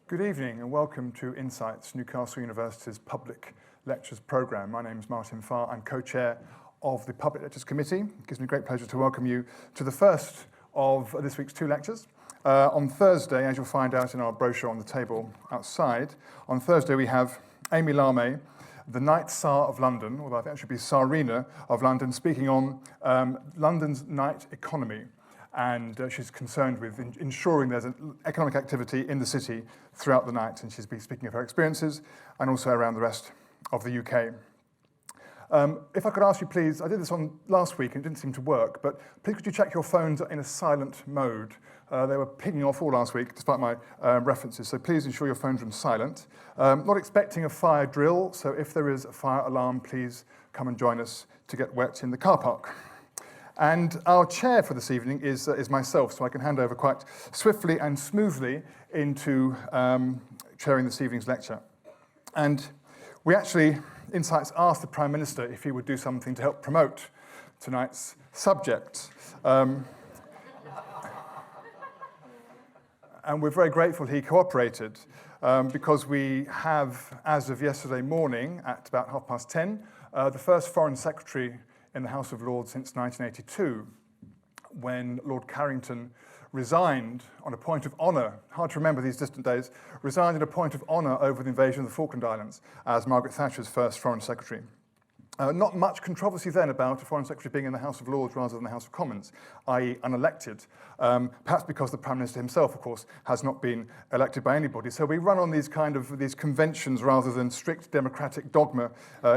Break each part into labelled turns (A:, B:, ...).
A: Good evening and welcome to Insights, Newcastle University's Public Lectures Programme. My name is Martin Farr. I'm co-chair of the Public Lectures Committee. It gives me great pleasure to welcome you to the first of this week's two lectures. On Thursday, as you'll find out in our brochure on the table outside, on Thursday we have Amy Lame, the Night Tsar of London, or I think it should be Tsarina of London, speaking on London's night economy. And she's concerned with ensuring there's an economic activity in the city throughout the night. And she's been speaking of her experiences and also around the rest of the UK. If I could ask you, please, I did this on last week and it didn't seem to work, but please could you check your phones in a silent mode? They were pinging off all last week, despite my references, so please ensure your phones are silent. Not expecting a fire drill, so if there is a fire alarm, please come and join us to get wet in the car park. And our chair for this evening is myself, so I can hand over quite swiftly and smoothly into chairing this evening's lecture. And we actually, Insights, asked the Prime Minister if he would do something to help promote tonight's subject. And we're very grateful he cooperated, because we have, as of yesterday morning at about 10:30, the first Foreign Secretary in the House of Lords since 1982, when Lord Carrington resigned on a point of honour, hard to remember these distant days, resigned on a point of honour over the invasion of the Falkland Islands as Margaret Thatcher's first Foreign Secretary. Not much controversy then about a Foreign Secretary being in the House of Lords rather than the House of Commons, i.e. unelected, perhaps because the Prime Minister himself, of course, has not been elected by anybody. So we run on these these conventions rather than strict democratic dogma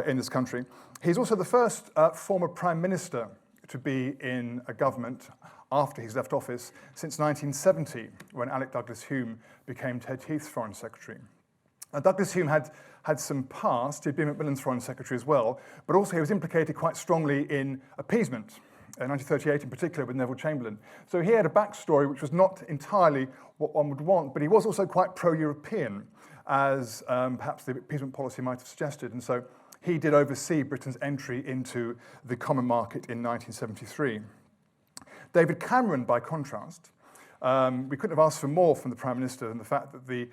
A: in this country. He's also the first former Prime Minister to be in a government after he's left office since 1970, when Alec Douglas-Home became Ted Heath's Foreign Secretary. Douglas-Home had some past. He'd been Macmillan's Foreign Secretary as well, but also he was implicated quite strongly in appeasement, in 1938 in particular with Neville Chamberlain. So he had a backstory which was not entirely what one would want, but he was also quite pro-European, as perhaps the appeasement policy might have suggested. And so he did oversee Britain's entry into the common market in 1973. David Cameron, by contrast, we couldn't have asked for more from the Prime Minister than the fact that the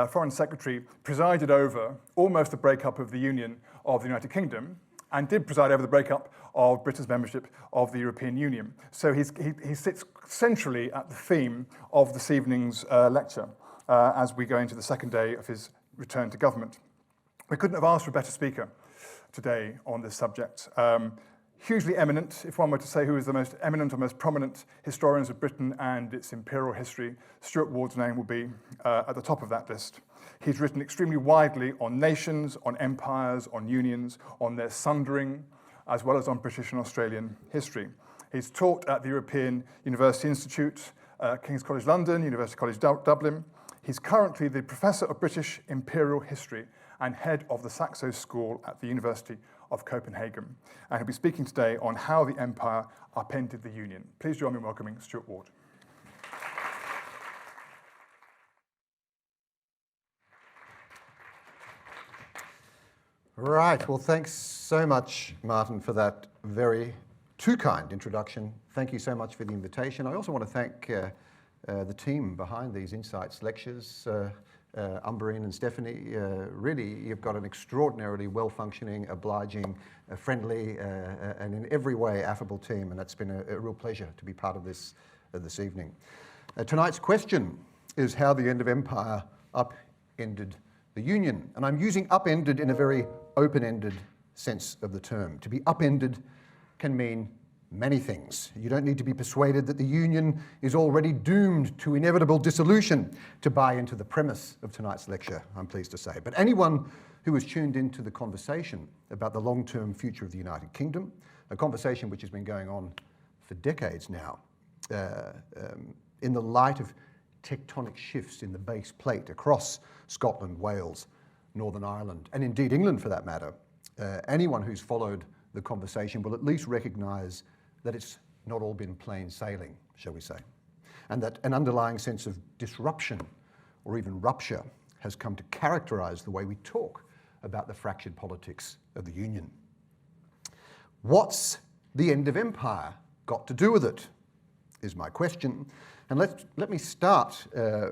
A: Foreign Secretary presided over almost the breakup of the Union of the United Kingdom and did preside over the breakup of Britain's membership of the European Union. So he sits centrally at the theme of this evening's lecture as we go into the second day of his return to government. We couldn't have asked for a better speaker today on this subject. Hugely eminent, if one were to say who is the most eminent or most prominent historians of Britain and its imperial history, Stuart Ward's name will be at the top of that list. He's written extremely widely on nations, on empires, on unions, on their sundering, as well as on British and Australian history. He's taught at the European University Institute, King's College London, University College Dublin. He's currently the Professor of British Imperial History and head of the Saxo School at the University of Copenhagen. And he'll be speaking today on how the empire upended the Union. Please join me in welcoming Stuart Ward.
B: Right, well, thanks so much, Martin, for that very too kind introduction. Thank you so much for the invitation. I also want to thank the team behind these Insights lectures, Umberine and Stephanie. Really, you've got an extraordinarily well-functioning, obliging, friendly, and in every way affable team, and it's been a real pleasure to be part of this this evening. Tonight's question is how the end of empire upended the Union, and I'm using upended in a very open-ended sense of the term. To be upended can mean many things. You don't need to be persuaded that the Union is already doomed to inevitable dissolution to buy into the premise of tonight's lecture, I'm pleased to say. But anyone who has tuned into the conversation about the long-term future of the United Kingdom, a conversation which has been going on for decades now, in the light of tectonic shifts in the base plate across Scotland, Wales, Northern Ireland, and indeed England for that matter, anyone who's followed the conversation will at least recognise that it's not all been plain sailing, shall we say, and that an underlying sense of disruption or even rupture has come to characterise the way we talk about the fractured politics of the Union. What's the end of empire got to do with it? is my question. And let me start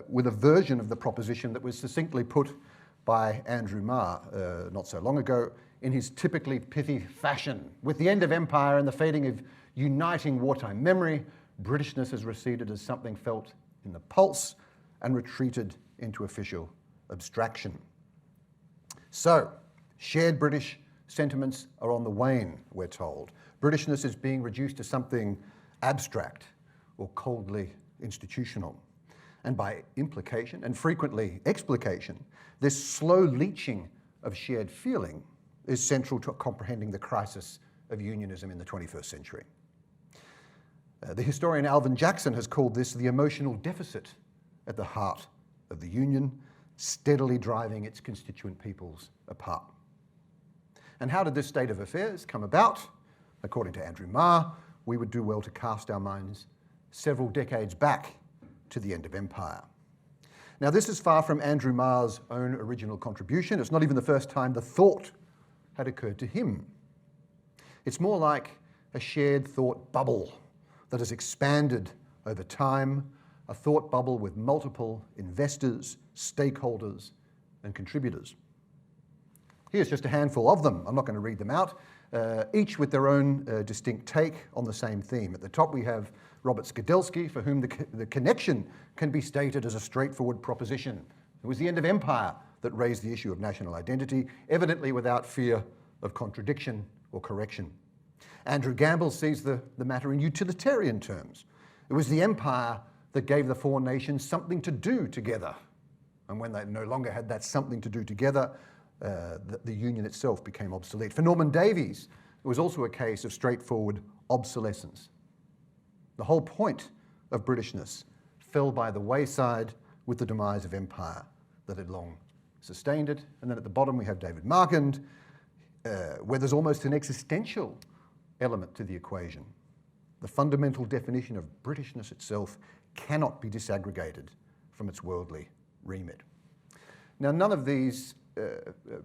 B: with a version of the proposition that was succinctly put by Andrew Marr not so long ago in his typically pithy fashion. With the end of empire and the fading of uniting wartime memory, Britishness has receded as something felt in the pulse and retreated into official abstraction. So, shared British sentiments are on the wane, we're told. Britishness is being reduced to something abstract or coldly institutional. And by implication, and frequently explication, this slow leaching of shared feeling is central to comprehending the crisis of unionism in the 21st century. The historian Alvin Jackson has called this the emotional deficit at the heart of the Union, steadily driving its constituent peoples apart. And how did this state of affairs come about? According to Andrew Marr, we would do well to cast our minds several decades back to the end of empire. Now, this is far from Andrew Marr's own original contribution. It's not even the first time the thought had occurred to him. It's more like a shared thought bubble that has expanded over time, a thought bubble with multiple investors, stakeholders, and contributors. Here's just a handful of them. I'm not going to read them out, each with their own distinct take on the same theme. At the top we have Robert Skidelsky, for whom the connection can be stated as a straightforward proposition. It was the end of empire that raised the issue of national identity, evidently without fear of contradiction or correction. Andrew Gamble sees the matter in utilitarian terms. It was the empire that gave the four nations something to do together. And when they no longer had that something to do together, the Union itself became obsolete. For Norman Davies, it was also a case of straightforward obsolescence. The whole point of Britishness fell by the wayside with the demise of empire that had long sustained it. And then at the bottom we have David Markand, where there's almost an existential element to the equation. The fundamental definition of Britishness itself cannot be disaggregated from its worldly remit. Now, none of these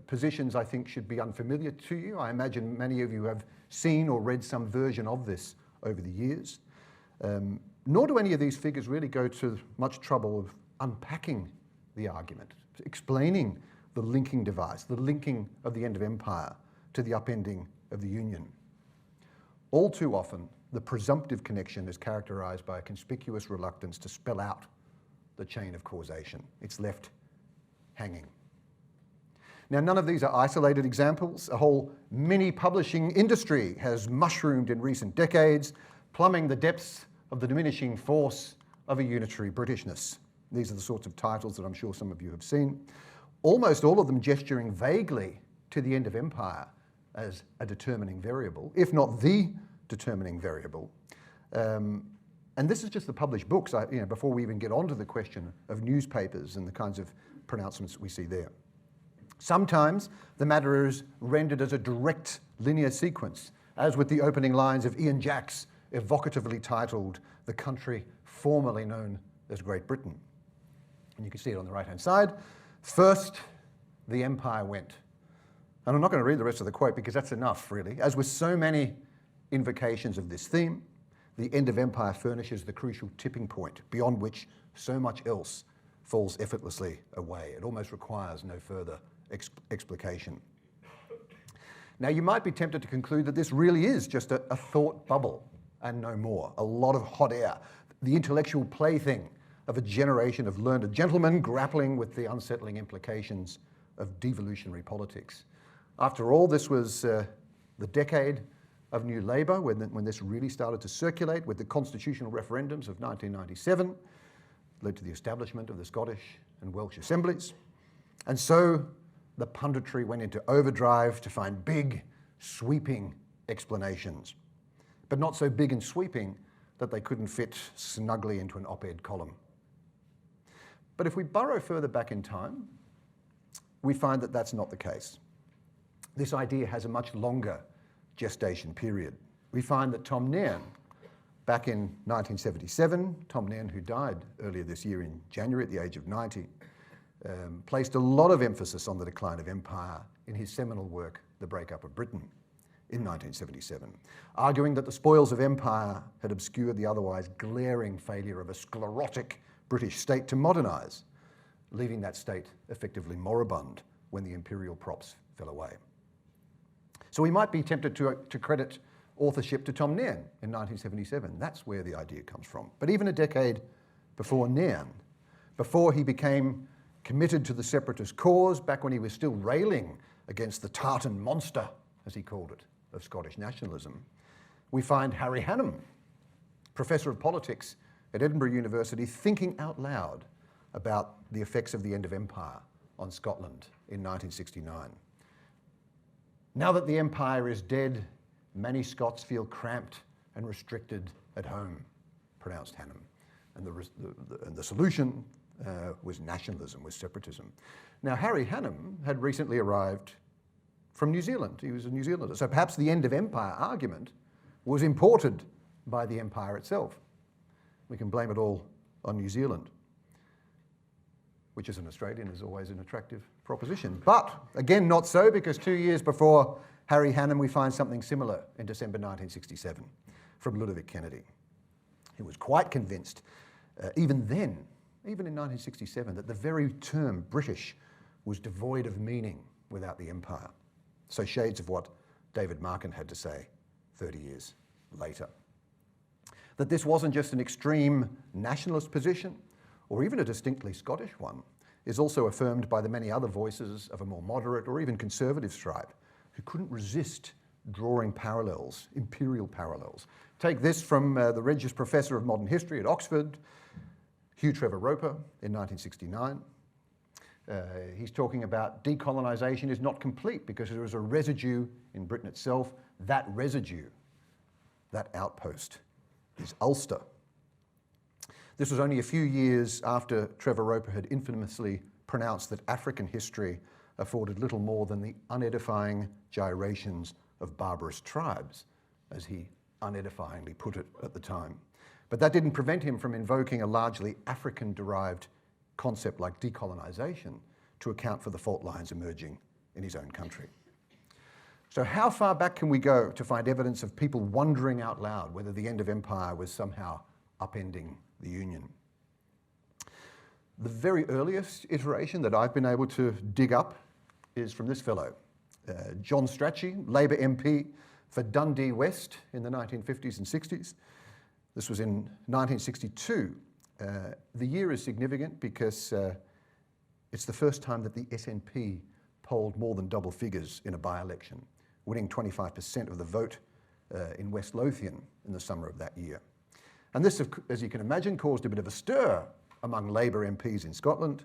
B: positions, I think, should be unfamiliar to you. I imagine many of you have seen or read some version of this over the years. Nor do any of these figures really go to much trouble of unpacking the argument, explaining the linking device, the linking of the end of empire to the upending of the Union. All too often, the presumptive connection is characterized by a conspicuous reluctance to spell out the chain of causation. It's left hanging. Now, none of these are isolated examples. A whole mini-publishing industry has mushroomed in recent decades, plumbing the depths of the diminishing force of a unitary Britishness. These are the sorts of titles that I'm sure some of you have seen. Almost all of them gesturing vaguely to the end of empire as a determining variable, if not the determining variable. And this is just the published books, before we even get onto the question of newspapers and the kinds of pronouncements we see there. Sometimes the matter is rendered as a direct linear sequence, as with the opening lines of Ian Jack's evocatively titled "The Country Formerly Known as Great Britain." And you can see it on the right-hand side. First, the empire went. And I'm not going to read the rest of the quote because that's enough, really. As with so many invocations of this theme, the end of empire furnishes the crucial tipping point beyond which so much else falls effortlessly away. It almost requires no further explication. Now, you might be tempted to conclude that this really is just a thought bubble and no more, a lot of hot air, the intellectual plaything of a generation of learned gentlemen grappling with the unsettling implications of devolutionary politics. After all, this was the decade of New Labour when this really started to circulate with the constitutional referendums of 1997, led to the establishment of the Scottish and Welsh assemblies. And so the punditry went into overdrive to find big, sweeping explanations, but not so big and sweeping that they couldn't fit snugly into an op-ed column. But if we burrow further back in time, we find that that's not the case. This idea has a much longer gestation period. We find that Tom Nairn, back in 1977, Tom Nairn, who died earlier this year in January at the age of 90, placed a lot of emphasis on the decline of empire in his seminal work, The Breakup of Britain. in 1977, arguing that the spoils of empire had obscured the otherwise glaring failure of a sclerotic British state to modernise, leaving that state effectively moribund when the imperial props fell away. So we might be tempted to credit authorship to Tom Nairn in 1977. That's where the idea comes from. But even a decade before Nairn, before he became committed to the separatist cause, back when he was still railing against the tartan monster, as he called it, of Scottish nationalism, we find Harry Hannam, Professor of Politics at Edinburgh University, thinking out loud about the effects of the end of empire on Scotland in 1969. Now that the empire is dead, many Scots feel cramped and restricted at home, pronounced Hannam. And the solution was nationalism, was separatism. Now, Harry Hannam had recently arrived from New Zealand. He was a New Zealander. So perhaps the end of empire argument was imported by the empire itself. We can blame it all on New Zealand, which as an Australian is always an attractive proposition. But again, not so, because 2 years before Harry Hannam, we find something similar in December 1967 from Ludovic Kennedy. He was quite convinced, even then, even in 1967, that the very term British was devoid of meaning without the empire. So shades of what David Markin had to say 30 years later. That this wasn't just an extreme nationalist position, or even a distinctly Scottish one, is also affirmed by the many other voices of a more moderate or even conservative stripe who couldn't resist drawing parallels, imperial parallels. Take this from the Regius Professor of Modern History at Oxford, Hugh Trevor Roper, in 1969. He's talking about decolonisation is not complete because there is a residue in Britain itself. That residue, that outpost, is Ulster. This was only a few years after Trevor Roper had infamously pronounced that African history afforded little more than the unedifying gyrations of barbarous tribes, as he unedifyingly put it at the time. But that didn't prevent him from invoking a largely African-derived concept like decolonisation to account for the fault lines emerging in his own country. So how far back can we go to find evidence of people wondering out loud whether the end of empire was somehow upending the Union? The very earliest iteration that I've been able to dig up is from this fellow, John Strachey, Labour MP for Dundee West in the 1950s and 60s. This was in 1962. The year is significant because it's the first time that the SNP polled more than double figures in a by-election, winning 25% of the vote in West Lothian in the summer of that year. And this, as you can imagine, caused a bit of a stir among Labour MPs in Scotland.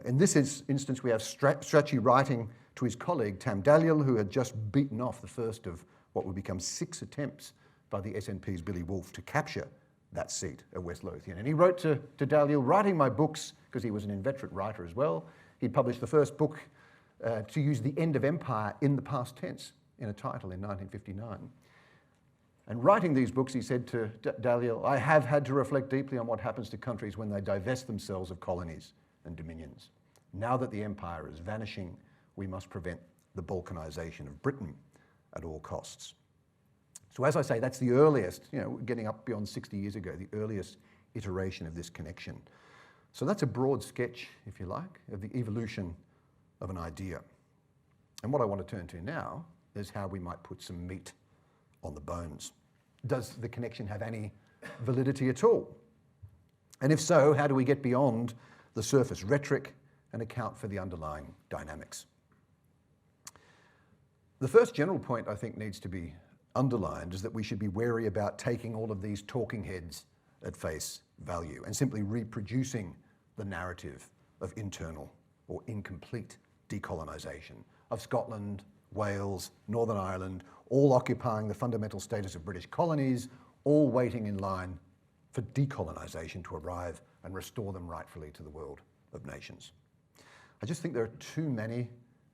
B: In this instance, we have Strachey writing to his colleague Tam Dalyell, who had just beaten off the first of what would become 6 attempts by the SNP's Billy Wolfe to capture that seat at West Lothian. And he wrote to Dalyell, writing my books, because he was an inveterate writer as well. He published the first book to use the end of empire in the past tense in a title in 1959. And writing these books, he said to Dalyell, I have had to reflect deeply on what happens to countries when they divest themselves of colonies and dominions. Now that the empire is vanishing, we must prevent the balkanisation of Britain at all costs. So as I say, that's the earliest, getting up beyond 60 years ago, the earliest iteration of this connection. So that's a broad sketch, if you like, of the evolution of an idea. And what I want to turn to now is how we might put some meat on the bones. Does the connection have any validity at all? And if so, how do we get beyond the surface rhetoric and account for the underlying dynamics? The first general point I think needs to be underlined is that we should be wary about taking all of these talking heads at face value and simply reproducing the narrative of internal or incomplete decolonisation of Scotland, Wales, Northern Ireland, all occupying the fundamental status of British colonies, all waiting in line for decolonisation to arrive and restore them rightfully to the world of nations. I just think there are too many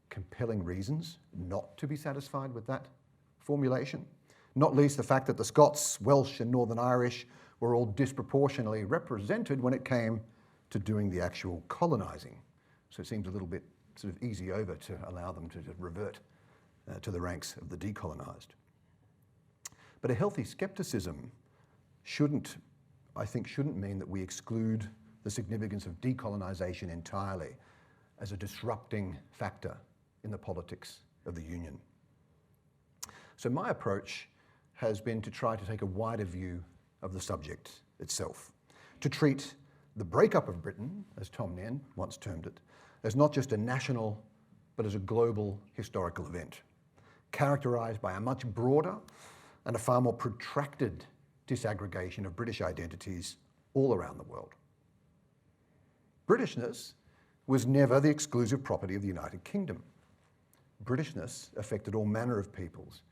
B: compelling reasons not to be satisfied with that formulation, not least the fact that the Scots, Welsh and Northern Irish were all disproportionately represented when it came to doing the actual colonising. So it seems a little bit sort of easy over to allow them to revert to the ranks of the decolonised. But a healthy scepticism shouldn't mean that we exclude the significance of decolonisation entirely as a disrupting factor in the politics of the Union. So my approach has been to try to take a wider view of the subject itself, to treat the breakup of Britain, as Tom Nairn once termed it, as not just a national, but as a global historical event, characterised by a much broader and a far more protracted disaggregation of British identities all around the world. Britishness was never the exclusive property of the United Kingdom. Britishness affected all manner of peoples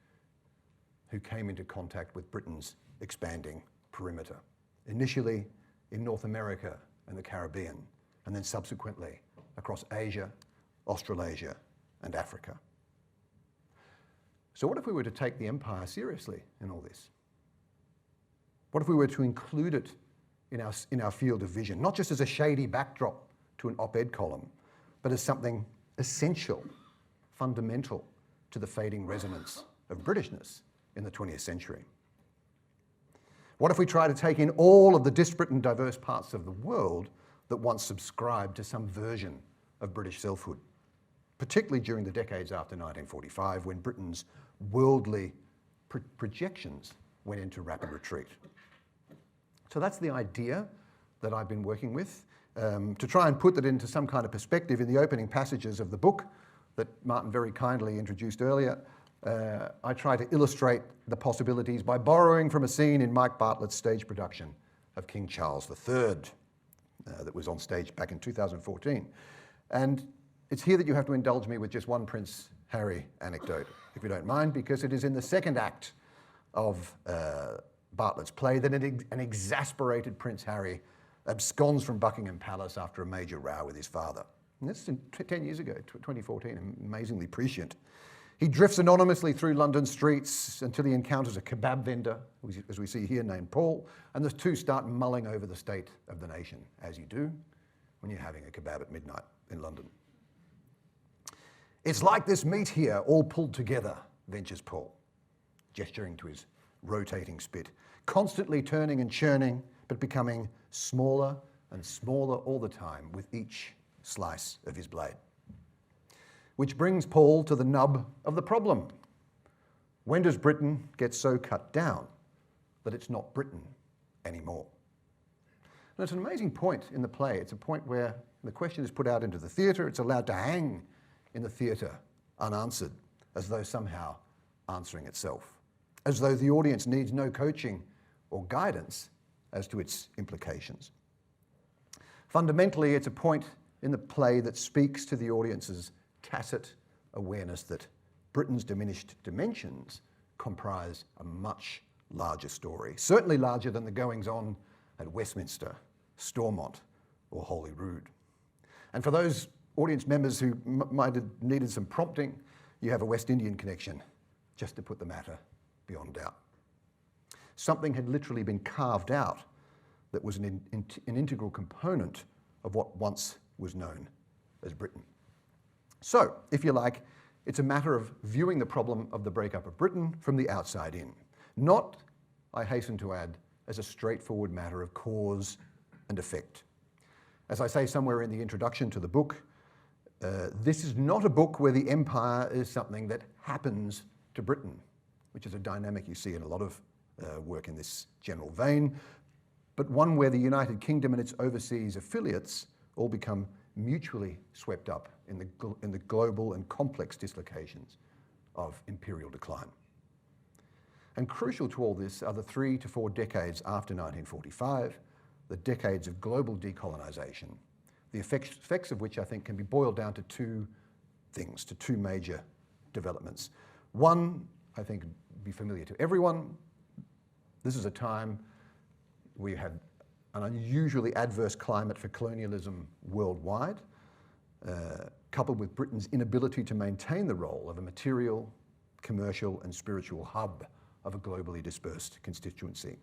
B: who came into contact with Britain's expanding perimeter, initially in North America and the Caribbean, and then subsequently across Asia, Australasia, and Africa. So what if we were to take the empire seriously in all this? What if we were to include it in our field of vision, not just as a shady backdrop to an op-ed column, but as something essential, fundamental to the fading resonance of Britishness in the 20th century? What if we try to take in all of the disparate and diverse parts of the world that once subscribed to some version of British selfhood, particularly during the decades after 1945, when Britain's worldly projections went into rapid retreat? So that's the idea that I've been working with. To try and put that into some kind of perspective, in the opening passages of the book that Martin very kindly introduced earlier, I try to illustrate the possibilities by borrowing from a scene in Mike Bartlett's stage production of King Charles III that was on stage back in 2014. And it's here that you have to indulge me with just one Prince Harry anecdote, if you don't mind, because it is in the second act of Bartlett's play that an exasperated Prince Harry absconds from Buckingham Palace after a major row with his father. And this is 10 years ago, 2014, amazingly prescient. He drifts anonymously through London streets until he encounters a kebab vendor, as we see here, named Paul, and the two start mulling over the state of the nation, as you do when you're having a kebab at midnight in London. "It's like this meat here, all pulled together," ventures Paul, gesturing to his rotating spit, constantly turning and churning, but becoming smaller and smaller all the time with each slice of his blade. Which brings Paul to the nub of the problem. When does Britain get so cut down that it's not Britain anymore? And it's an amazing point in the play. It's a point where the question is put out into the theatre, it's allowed to hang in the theatre unanswered, as though somehow answering itself, as though the audience needs no coaching or guidance as to its implications. Fundamentally, it's a point in the play that speaks to the audience's tacit awareness that Britain's diminished dimensions comprise a much larger story, certainly larger than the goings-on at Westminster, Stormont, or Holyrood. And for those audience members who might have needed some prompting, you have a West Indian connection, just to put the matter beyond doubt. Something had literally been carved out that was an integral component of what once was known as Britain. So, if you like, it's a matter of viewing the problem of the breakup of Britain from the outside in, not, I hasten to add, as a straightforward matter of cause and effect. As I say somewhere in the introduction to the book, this is not a book where the empire is something that happens to Britain, which is a dynamic you see in a lot of work in this general vein, but one where the United Kingdom and its overseas affiliates all become mutually swept up in the global and complex dislocations of imperial decline. And crucial to all this are the 3 to 4 decades after 1945, the decades of global decolonisation, the effects of which I think can be boiled down to two things, to two major developments. One, I think, be familiar to everyone. This is a time we had an unusually adverse climate for colonialism worldwide, coupled with Britain's inability to maintain the role of a material, commercial, and spiritual hub of a globally dispersed constituency.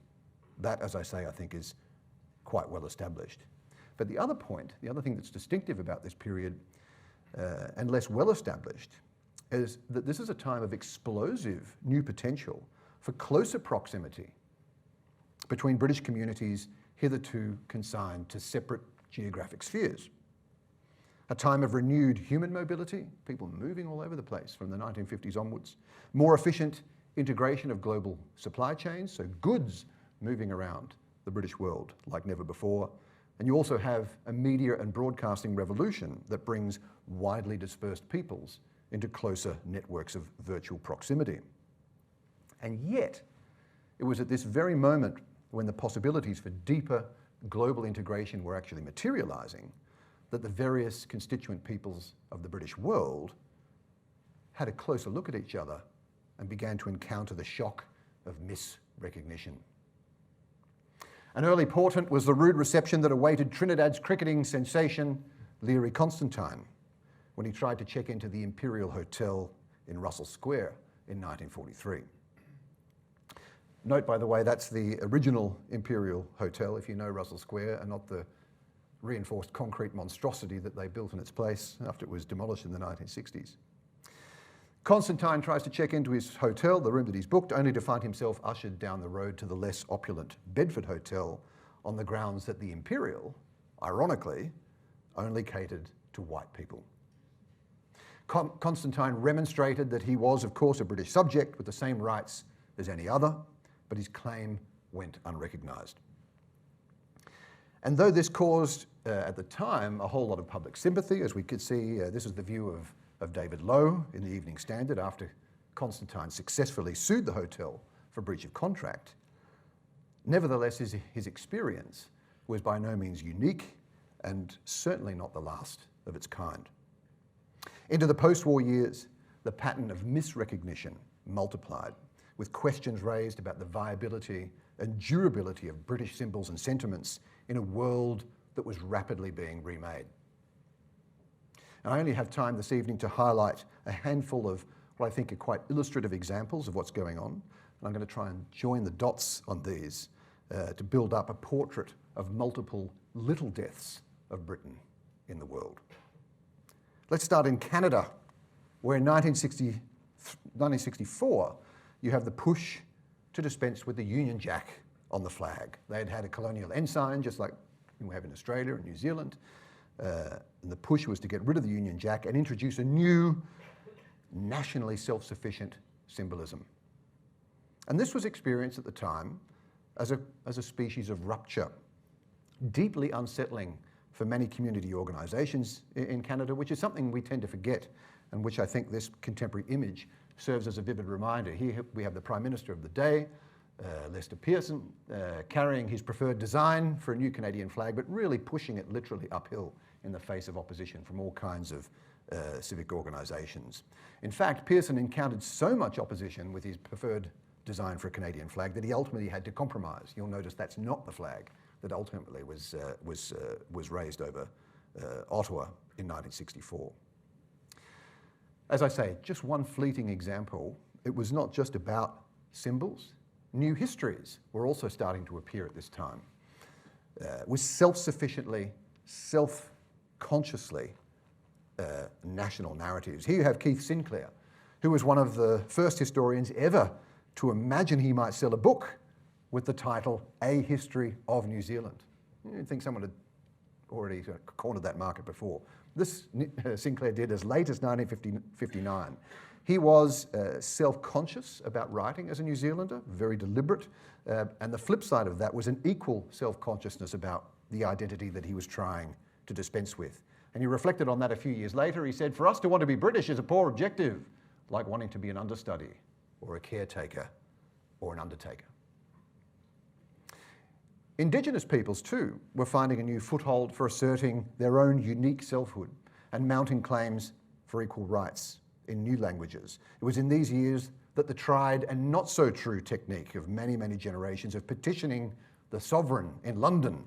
B: That, as I say, I think is quite well established. But the other point, the other thing that's distinctive about this period and less well established, is that this is a time of explosive new potential for closer proximity between British communities hitherto consigned to separate geographic spheres. A time of renewed human mobility, people moving all over the place from the 1950s onwards, more efficient integration of global supply chains, so goods moving around the British world like never before. And you also have a media and broadcasting revolution that brings widely dispersed peoples into closer networks of virtual proximity. And yet, it was at this very moment when the possibilities for deeper global integration were actually materializing that the various constituent peoples of the British world had a closer look at each other and began to encounter the shock of misrecognition. An early portent was the rude reception that awaited Trinidad's cricketing sensation, Leary Constantine, when he tried to check into the Imperial Hotel in Russell Square in 1943. Note, by the way, that's the original Imperial Hotel, if you know Russell Square, and not the reinforced concrete monstrosity that they built in its place after it was demolished in the 1960s. Constantine tries to check into his hotel, the room that he's booked, only to find himself ushered down the road to the less opulent Bedford Hotel on the grounds that the Imperial, ironically, only catered to white people. Constantine remonstrated that he was, of course, a British subject with the same rights as any other, but his claim went unrecognised. And though this caused, at the time, a whole lot of public sympathy, as we could see, this is the view of David Lowe in the Evening Standard after Constantine successfully sued the hotel for breach of contract. Nevertheless, his experience was by no means unique and certainly not the last of its kind. Into the post-war years, the pattern of misrecognition multiplied, with questions raised about the viability and durability of British symbols and sentiments in a world that was rapidly being remade. And I only have time this evening to highlight a handful of what I think are quite illustrative examples of what's going on. And I'm going to try and join the dots on these to build up a portrait of multiple little deaths of Britain in the world. Let's start in Canada, where in 1964, you have the push to dispense with the Union Jack on the flag. They had had a colonial ensign, just like we have in Australia and New Zealand. And the push was to get rid of the Union Jack and introduce a new, nationally self-sufficient symbolism. And this was experienced at the time as a species of rupture, deeply unsettling for many community organisations in Canada, which is something we tend to forget, and which I think this contemporary image serves as a vivid reminder. Here we have the Prime Minister of the day, Lester Pearson, carrying his preferred design for a new Canadian flag, but really pushing it literally uphill in the face of opposition from all kinds of civic organisations. In fact, Pearson encountered so much opposition with his preferred design for a Canadian flag that he ultimately had to compromise. You'll notice that's not the flag that ultimately was raised over Ottawa in 1964. As I say, just one fleeting example, it was not just about symbols. New histories were also starting to appear at this time, with self-sufficiently, self-consciously national narratives. Here you have Keith Sinclair, who was one of the first historians ever to imagine he might sell a book with the title A History of New Zealand. You'd think someone had already cornered that market before. This Sinclair did as late as 1959. He was self-conscious about writing as a New Zealander, very deliberate, and the flip side of that was an equal self-consciousness about the identity that he was trying to dispense with. And he reflected on that a few years later. He said, "For us to want to be British is a poor objective, like wanting to be an understudy or a caretaker or an undertaker." Indigenous peoples, too, were finding a new foothold for asserting their own unique selfhood and mounting claims for equal rights in new languages. It was in these years that the tried and not so true technique of many, many generations of petitioning the sovereign in London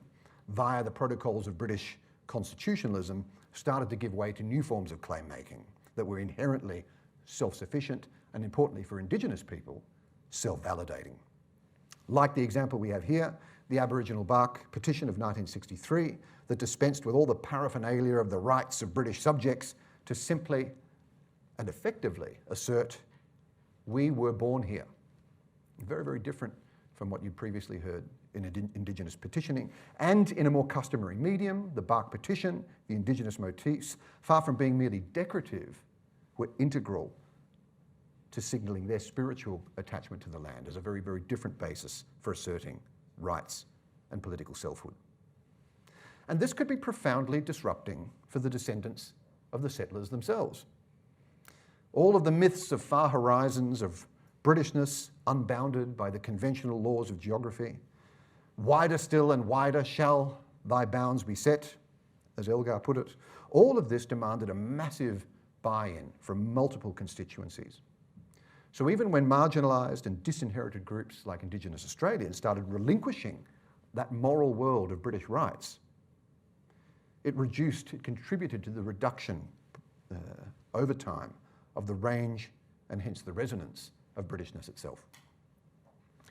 B: via the protocols of British constitutionalism started to give way to new forms of claim making that were inherently self-sufficient and, importantly for Indigenous people, self-validating. Like the example we have here, the Aboriginal Bark Petition of 1963 that dispensed with all the paraphernalia of the rights of British subjects to simply and effectively assert we were born here. Very, very different from what you'd previously heard in Indigenous petitioning, and in a more customary medium, the bark petition, the Indigenous motifs, far from being merely decorative, were integral to signalling their spiritual attachment to the land as a very, very different basis for asserting rights and political selfhood. And this could be profoundly disrupting for the descendants of the settlers themselves. All of the myths of far horizons, of Britishness unbounded by the conventional laws of geography, wider still and wider shall thy bounds be set, as Elgar put it, all of this demanded a massive buy-in from multiple constituencies. So even when marginalised and disinherited groups like Indigenous Australians started relinquishing that moral world of British rights, it contributed to the reduction over time of the range and hence the resonance of Britishness itself.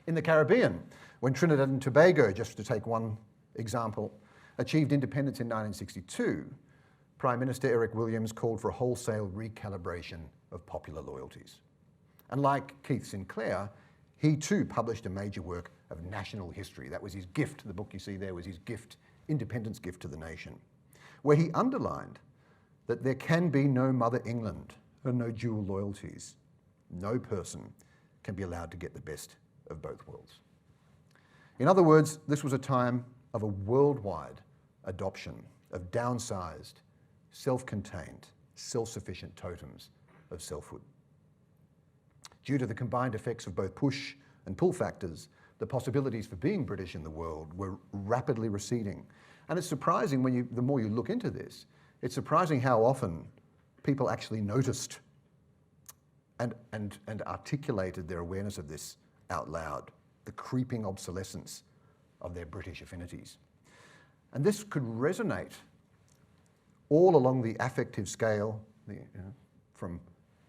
B: In the Caribbean, when Trinidad and Tobago, just to take one example, achieved independence in 1962, Prime Minister Eric Williams called for a wholesale recalibration of popular loyalties. And like Keith Sinclair, he too published a major work of national history. That was his gift. The book you see there was his gift, independence gift to the nation, where he underlined that there can be no Mother England and no dual loyalties. No person can be allowed to get the best of both worlds. In other words, this was a time of a worldwide adoption of downsized, self-contained, self-sufficient totems of selfhood. Due to the combined effects of both push and pull factors, the possibilities for being British in the world were rapidly receding. And it's surprising the more you look into this, it's surprising how often people actually noticed and articulated their awareness of this out loud, the creeping obsolescence of their British affinities. And this could resonate all along the affective scale, from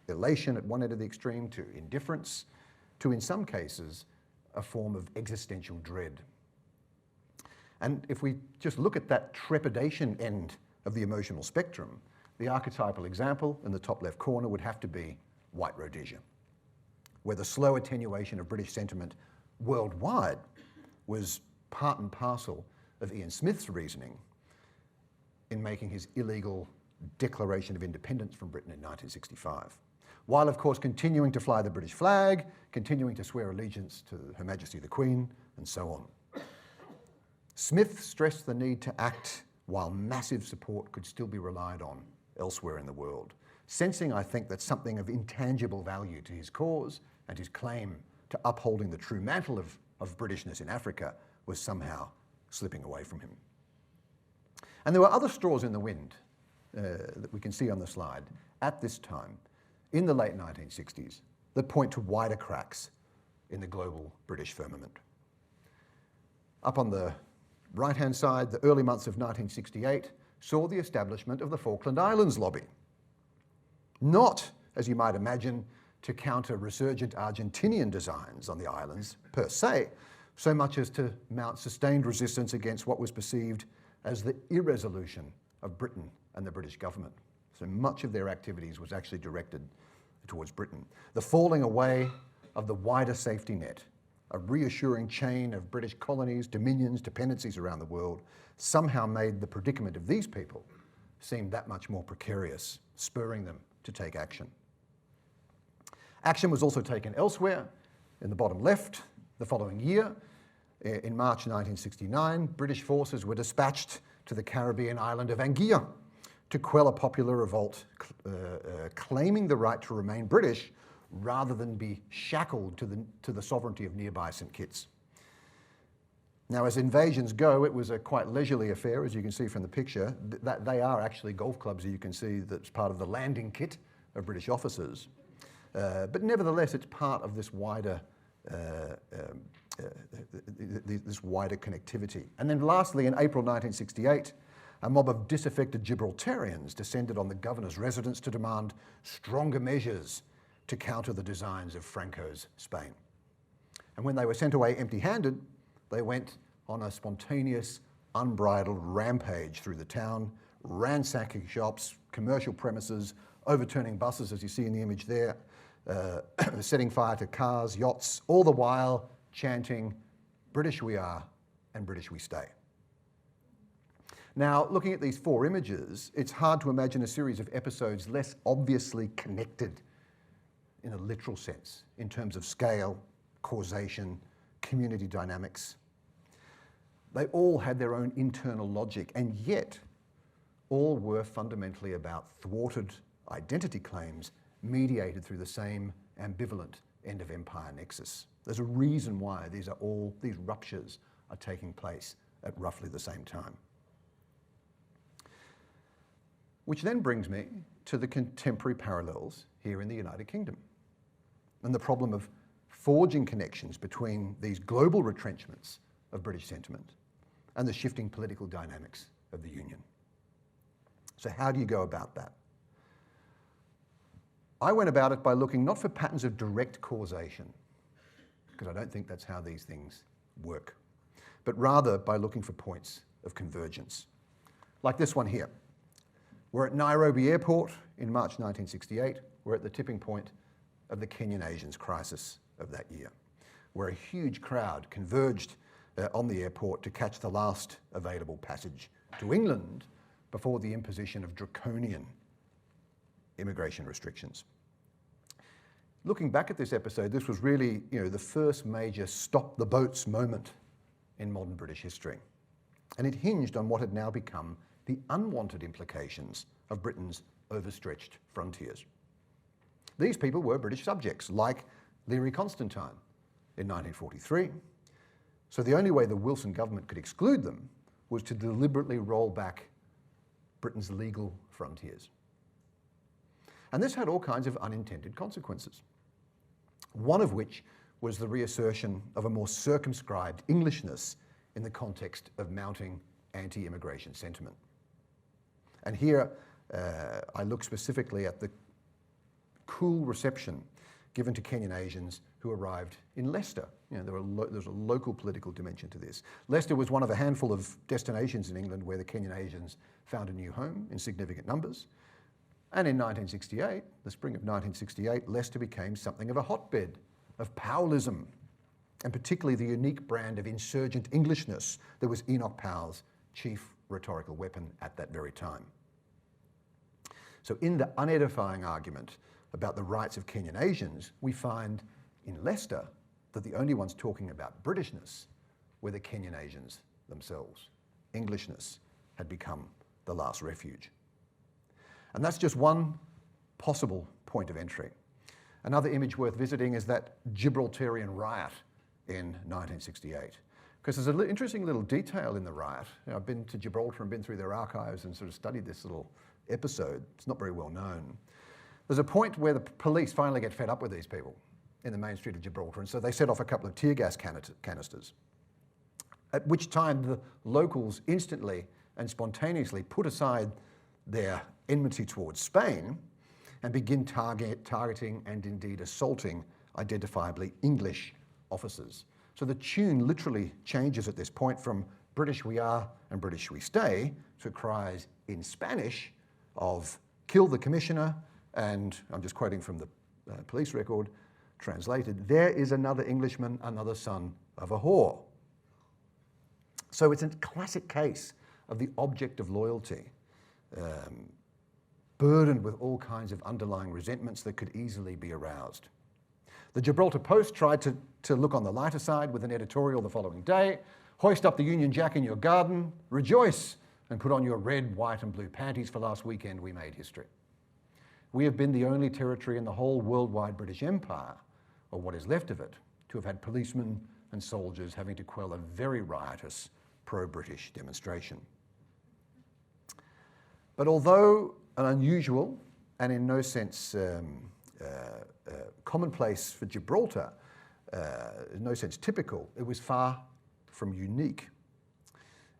B: elation at one end of the extreme to indifference, to in some cases, a form of existential dread. And if we just look at that trepidation end of the emotional spectrum, the archetypal example in the top left corner would have to be White Rhodesia, where the slow attenuation of British sentiment worldwide was part and parcel of Ian Smith's reasoning in making his illegal declaration of independence from Britain in 1965. While, of course, continuing to fly the British flag, continuing to swear allegiance to Her Majesty the Queen, and so on. Smith stressed the need to act while massive support could still be relied on elsewhere in the world, sensing, I think, that something of intangible value to his cause and his claim to upholding the true mantle of Britishness in Africa was somehow slipping away from him. And there were other straws in the wind that we can see on the slide at this time, in the late 1960s, that point to wider cracks in the global British firmament. Up on the right-hand side, the early months of 1968 saw the establishment of the Falkland Islands lobby. Not, as you might imagine, to counter resurgent Argentinian designs on the islands per se, so much as to mount sustained resistance against what was perceived as the irresolution of Britain and the British government. So much of their activities was actually directed towards Britain. The falling away of the wider safety net, a reassuring chain of British colonies, dominions, dependencies around the world, somehow made the predicament of these people seem that much more precarious, spurring them to take action. Action was also taken elsewhere. In the bottom left, the following year, in March 1969, British forces were dispatched to the Caribbean island of Anguilla to quell a popular revolt claiming the right to remain British rather than be shackled to the sovereignty of nearby St Kitts. Now, as invasions go, it was a quite leisurely affair, as you can see from the picture. They are actually golf clubs, as you can see, that's part of the landing kit of British officers. But nevertheless, it's part of this wider connectivity. And then lastly, in April 1968, a mob of disaffected Gibraltarians descended on the governor's residence to demand stronger measures to counter the designs of Franco's Spain. And when they were sent away empty-handed, they went on a spontaneous, unbridled rampage through the town, ransacking shops, commercial premises, overturning buses, as you see in the image there, setting fire to cars, yachts, all the while chanting, "British we are and British we stay." Now, looking at these four images, it's hard to imagine a series of episodes less obviously connected in a literal sense, in terms of scale, causation, community dynamics. They all had their own internal logic, and yet all were fundamentally about thwarted identity claims mediated through the same ambivalent end of empire nexus. There's a reason why these ruptures are taking place at roughly the same time. Which then brings me to the contemporary parallels here in the United Kingdom and the problem of forging connections between these global retrenchments of British sentiment and the shifting political dynamics of the Union. So how do you go about that? I went about it by looking not for patterns of direct causation, because I don't think that's how these things work, but rather by looking for points of convergence. Like this one here. We're at Nairobi Airport in March 1968. We're at the tipping point of the Kenyan Asians crisis of that year, where a huge crowd converged on the airport to catch the last available passage to England before the imposition of draconian immigration restrictions. Looking back at this episode, this was really, the first major stop the boats moment in modern British history. And it hinged on what had now become the unwanted implications of Britain's overstretched frontiers. These people were British subjects, like Leary Constantine in 1943. So the only way the Wilson government could exclude them was to deliberately roll back Britain's legal frontiers. And this had all kinds of unintended consequences, one of which was the reassertion of a more circumscribed Englishness in the context of mounting anti-immigration sentiment. And here I look specifically at the cool reception given to Kenyan Asians who arrived in Leicester. There's a local political dimension to this. Leicester was one of a handful of destinations in England where the Kenyan Asians found a new home in significant numbers. And in 1968, the spring of 1968, Leicester became something of a hotbed of Powellism, and particularly the unique brand of insurgent Englishness that was Enoch Powell's chief rhetorical weapon at that very time. So in the unedifying argument about the rights of Kenyan Asians, we find in Leicester that the only ones talking about Britishness were the Kenyan Asians themselves. Englishness had become the last refuge. And that's just one possible point of entry. Another image worth visiting is that Gibraltarian riot in 1968. Because there's an interesting little detail in the riot. I've been to Gibraltar and been through their archives and sort of studied this little episode. It's not very well known. There's a point where the police finally get fed up with these people in the main street of Gibraltar, and so they set off a couple of tear gas canisters, at which time the locals instantly and spontaneously put aside their enmity towards Spain and begin targeting and indeed assaulting identifiably English officers. So the tune literally changes at this point from British we are and British we stay to cries in Spanish of kill the commissioner, and I'm just quoting from the police record, translated, there is another Englishman, another son of a whore. So it's a classic case of the object of loyalty, burdened with all kinds of underlying resentments that could easily be aroused. The Gibraltar Post tried to look on the lighter side with an editorial the following day, hoist up the Union Jack in your garden, rejoice, and put on your red, white and blue panties, for last weekend we made history. We have been the only territory in the whole worldwide British Empire, or what is left of it, to have had policemen and soldiers having to quell a very riotous pro-British demonstration. But although an unusual and in no sense commonplace for Gibraltar, in no sense typical, it was far from unique.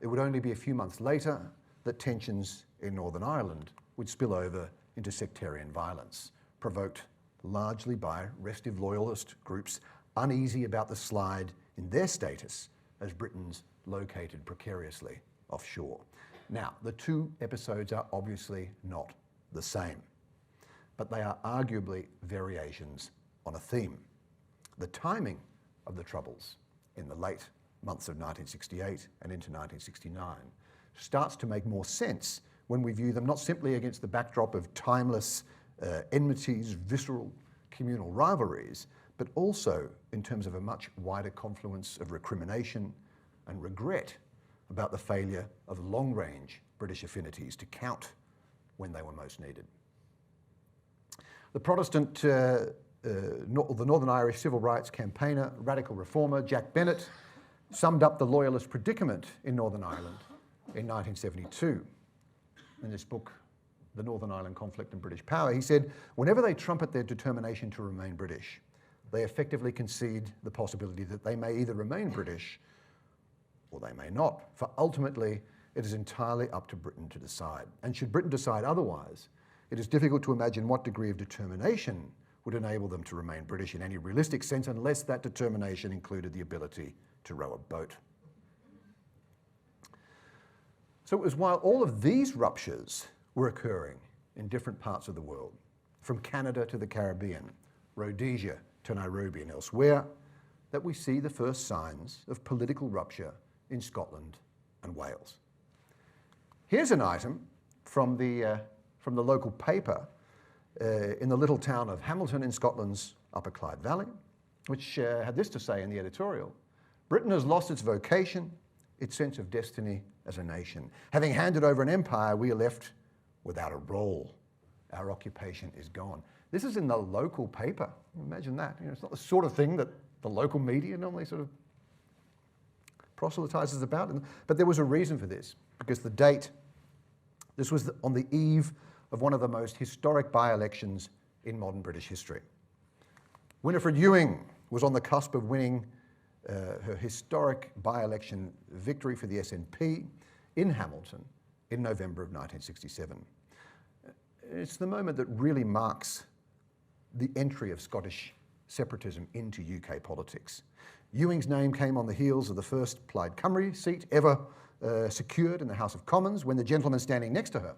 B: It would only be a few months later that tensions in Northern Ireland would spill over into sectarian violence, provoked largely by restive loyalist groups uneasy about the slide in their status as Britons located precariously offshore. Now, the two episodes are obviously not the same. but they are arguably variations on a theme. The timing of the Troubles in the late months of 1968 and into 1969 starts to make more sense when we view them not simply against the backdrop of timeless enmities, visceral communal rivalries, but also in terms of a much wider confluence of recrimination and regret about the failure of long-range British affinities to count when they were most needed. The Protestant, the Northern Irish civil rights campaigner, radical reformer Jack Bennett summed up the loyalist predicament in Northern Ireland in 1972. In this book, The Northern Ireland Conflict and British Power, he said, whenever they trumpet their determination to remain British, they effectively concede the possibility that they may either remain British or they may not, for ultimately it is entirely up to Britain to decide. And should Britain decide otherwise, it is difficult to imagine what degree of determination would enable them to remain British in any realistic sense unless that determination included the ability to row a boat. So it was while all of these ruptures were occurring in different parts of the world, from Canada to the Caribbean, Rhodesia to Nairobi and elsewhere, that we see the first signs of political rupture in Scotland and Wales. Here's an item from the local paper in the little town of Hamilton in Scotland's Upper Clyde Valley, which had this to say in the editorial: Britain has lost its vocation, its sense of destiny as a nation. Having handed over an empire, we are left without a role. Our occupation is gone. This is in the local paper. Imagine that. You know, it's not the sort of thing that the local media normally sort of proselytizes about. But there was a reason for this, because the date, this was on the eve of one of the most historic by-elections in modern British history. Winifred Ewing was on the cusp of winning her historic by-election victory for the SNP in Hamilton in November of 1967. It's the moment that really marks the entry of Scottish separatism into UK politics. Ewing's name came on the heels of the first Plaid Cymru seat ever secured in the House of Commons, when the gentleman standing next to her,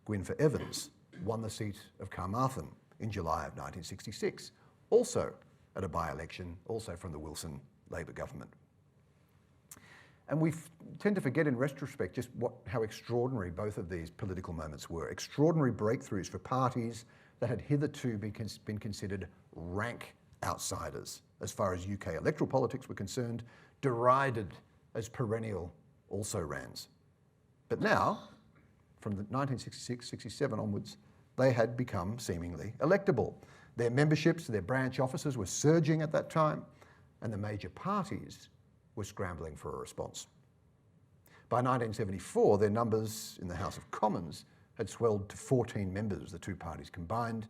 B: Gwynfor Evans, won the seat of Carmarthen in July of 1966, also at a by-election, also from the Wilson Labour government. And we tend to forget in retrospect just how extraordinary both of these political moments were. Extraordinary breakthroughs for parties that had hitherto been considered rank outsiders as far as UK electoral politics were concerned, derided as perennial also-rans. But now, from the 1966-67 onwards, they had become seemingly electable. Their memberships, their branch offices were surging at that time, and the major parties were scrambling for a response. By 1974, their numbers in the House of Commons had swelled to 14 members, the two parties combined,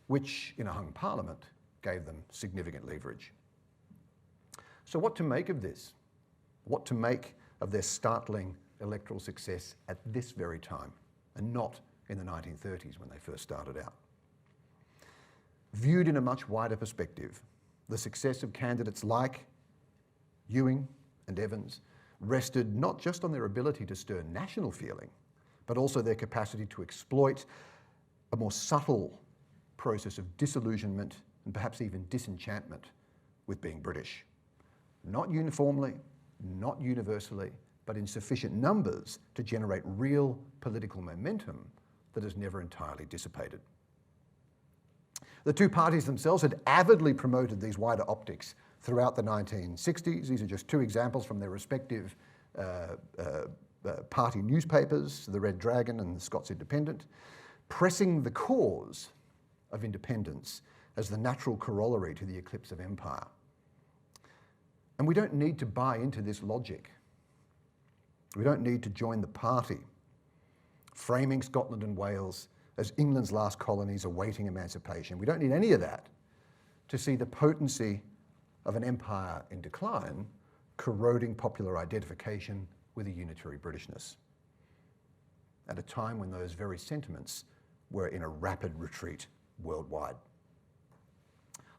B: which in a hung parliament gave them significant leverage. So what to make of this? What to make of their startling electoral success at this very time, and not in the 1930s when they first started out? Viewed in a much wider perspective, the success of candidates like Ewing and Evans rested not just on their ability to stir national feeling, but also their capacity to exploit a more subtle process of disillusionment and perhaps even disenchantment with being British. Not uniformly, not universally, but in sufficient numbers to generate real political momentum that has never entirely dissipated. The two parties themselves had avidly promoted these wider optics throughout the 1960s. These are just two examples from their respective party newspapers, the Red Dragon and the Scots Independent, pressing the cause of independence as the natural corollary to the eclipse of empire. And we don't need to buy into this logic. We don't need to join the party, framing Scotland and Wales as England's last colonies awaiting emancipation. We don't need any of that to see the potency of an empire in decline corroding popular identification with a unitary Britishness at a time when those very sentiments were in a rapid retreat worldwide.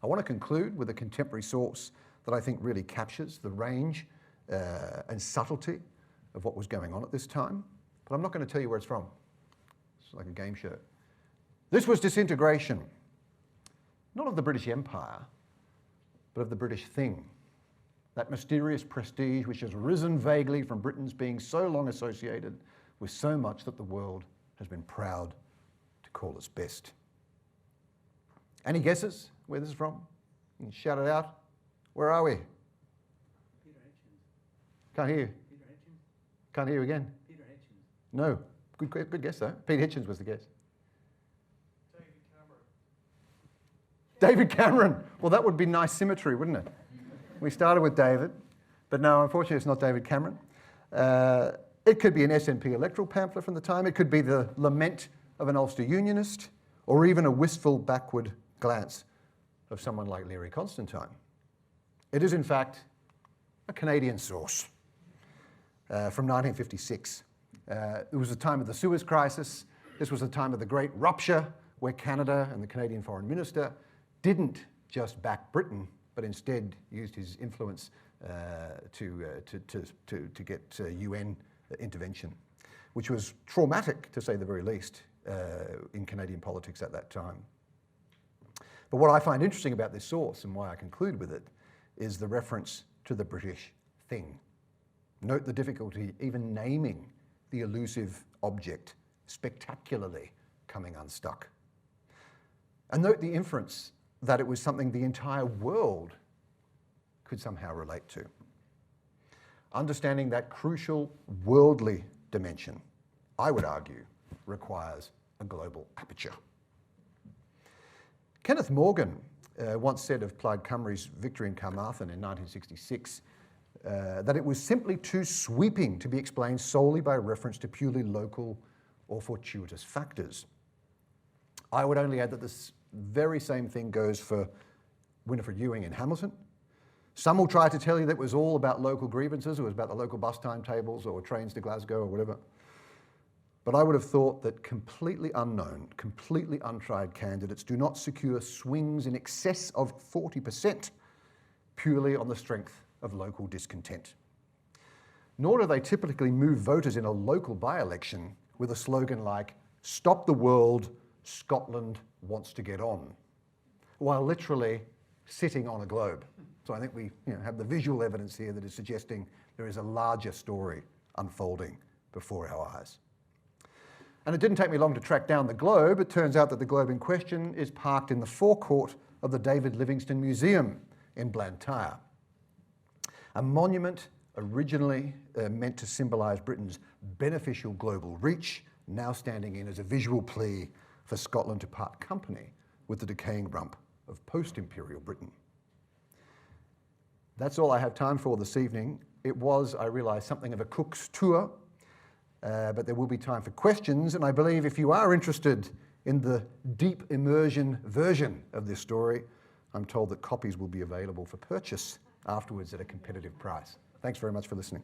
B: I want to conclude with a contemporary source that I think really captures the range and subtlety of what was going on at this time, but I'm not going to tell you where it's from. It's like a game show. This was disintegration, not of the British Empire, but of the British thing. That mysterious prestige which has risen vaguely from Britain's being so long associated with so much that the world has been proud to call its best. Any guesses where this is from? You can shout it out. Where are we?
C: Peter Hitchens.
B: Can't hear you.
C: Peter Hitchens.
B: Can't hear you again.
C: Peter Hitchens.
B: No. Good guess though. Pete Hitchens was the guess. David Cameron. Well, that would be nice symmetry, wouldn't it? We started with David, but no, unfortunately it's not David Cameron. It could be an SNP electoral pamphlet from the time. It could be the lament of an Ulster Unionist, or even a wistful backward glance of someone like Leary Constantine. It is, in fact, a Canadian source from 1956. It was the time of the Suez Crisis. This was the time of the Great Rupture, where Canada and the Canadian Foreign Minister didn't just back Britain, but instead used his influence to get UN intervention, which was traumatic, to say the very least, in Canadian politics at that time. But what I find interesting about this source, and why I conclude with it, is the reference to the British thing. Note the difficulty even naming the elusive object, spectacularly coming unstuck. And note the inference that it was something the entire world could somehow relate to. Understanding that crucial worldly dimension, I would argue, requires a global aperture. Kenneth Morgan once said of Plaid Cymru's victory in Carmarthen in 1966 that it was simply too sweeping to be explained solely by reference to purely local or fortuitous factors. I would only add that this very same thing goes for Winifred Ewing in Hamilton. Some will try to tell you that it was all about local grievances, it was about the local bus timetables or trains to Glasgow or whatever. But I would have thought that completely unknown, completely untried candidates do not secure swings in excess of 40% purely on the strength of local discontent. Nor do they typically move voters in a local by-election with a slogan like, "Stop the world, Scotland wants to get on," while literally sitting on a globe. So I think we have the visual evidence here that is suggesting there is a larger story unfolding before our eyes. And it didn't take me long to track down the globe. It turns out that the globe in question is parked in the forecourt of the David Livingstone Museum in Blantyre, a monument originally meant to symbolise Britain's beneficial global reach, now standing in as a visual plea for Scotland to part company with the decaying rump of post-imperial Britain. That's all I have time for this evening. It was, I realise, something of a cook's tour, but there will be time for questions, and I believe if you are interested in the deep immersion version of this story, I'm told that copies will be available for purchase afterwards at a competitive price. Thanks very much for listening.